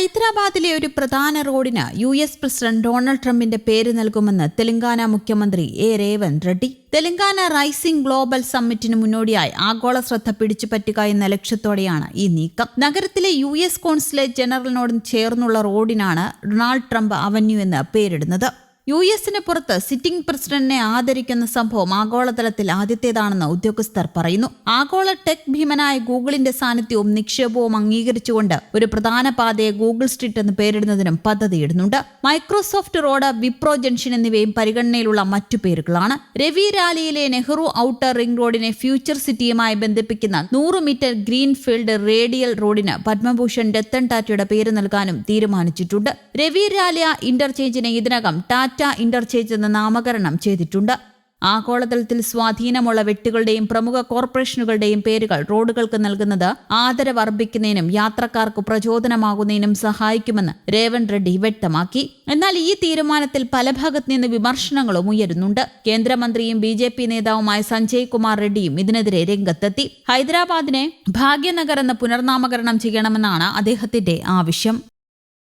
ഹൈദരാബാദിലെ ഒരു പ്രധാന റോഡിന് US പ്രസിഡന്റ് ഡൊണാൾഡ് ട്രംപിന്റെ പേര് നൽകുമെന്ന് തെലങ്കാന മുഖ്യമന്ത്രി രേവന്ത് റെഡ്ഡി. തെലങ്കാന റൈസിംഗ് ഗ്ലോബൽ സമ്മിറ്റിന് മുന്നോടിയായി ആഗോള ശ്രദ്ധ പിടിച്ചുപറ്റുക എന്ന ലക്ഷ്യത്തോടെയാണ് ഈ നീക്കം. നഗരത്തിലെ US കോൺസുലേറ്റ് ജനറലിനോട് ചേർന്നുള്ള റോഡിനാണ് ഡൊണാൾഡ് ട്രംപ് അവന്യൂ എന്ന് പേരിടുന്നത്. US-ന് പുറത്ത് സിറ്റിംഗ് പ്രസിഡന്റിനെ ആദരിക്കുന്ന സംഭവം ആഗോളതലത്തിൽ ആദ്യത്തേതാണെന്ന് ഉദ്യോഗസ്ഥർ പറയുന്നു. ആഗോള ടെക് ഭീമനായ ഗൂഗിളിന്റെ സാന്നിധ്യവും നിക്ഷേപവും അംഗീകരിച്ചുകൊണ്ട് ഒരു പ്രധാന പാതയെ ഗൂഗിൾ സ്ട്രീറ്റ് എന്ന് പേരിടുന്നതിനും പദ്ധതിയിടുന്നുണ്ട്. മൈക്രോസോഫ്റ്റ് റോഡ്, വിപ്രോ ജംഗ്ഷൻ എന്നിവയും പരിഗണനയിലുള്ള മറ്റു പേരുകളാണ്. രവി രാലിയിലെ നെഹ്റു ഔട്ടർ റിംഗ് റോഡിനെ ഫ്യൂച്ചർ സിറ്റിയുമായി ബന്ധിപ്പിക്കുന്ന 100 മീറ്റർ ഗ്രീൻഫീൽഡ് റേഡിയൽ റോഡിന് പത്മഭൂഷൺ രത്തൻ ടാറ്റയുടെ പേര് നൽകാനും തീരുമാനിച്ചിട്ടുണ്ട്. രവി രാലിയ ഇന്റർചേഞ്ചിനെ ഇതിനകം ടാറ്റ ഇന്റർചേഞ്ച് എന്ന് നാമകരണം ചെയ്തിട്ടുണ്ട്. ആഗോളതലത്തിൽ സ്വാധീനമുള്ള വ്യക്തികളുടെയും പ്രമുഖ കോർപ്പറേഷനുകളുടെയും പേരുകൾ റോഡുകൾക്ക് നൽകുന്നത് ആദരവർപ്പിക്കുന്നതിനും യാത്രക്കാർക്ക് പ്രചോദനമാകുന്നതിനും സഹായിക്കുമെന്ന് രേവന്ത് റെഡ്ഡി വ്യക്തമാക്കി. എന്നാൽ ഈ തീരുമാനത്തിൽ പല ഭാഗത്തു നിന്ന് വിമർശനങ്ങളും ഉയരുന്നുണ്ട്. കേന്ദ്രമന്ത്രിയും BJP നേതാവുമായ സഞ്ജയ് കുമാർ റെഡ്ഡിയും ഇതിനെതിരെ രംഗത്തെത്തി. ഹൈദരാബാദിനെ ഭാഗ്യനഗർ എന്ന് പുനർനാമകരണം ചെയ്യണമെന്നാണ് അദ്ദേഹത്തിന്റെ ആവശ്യം.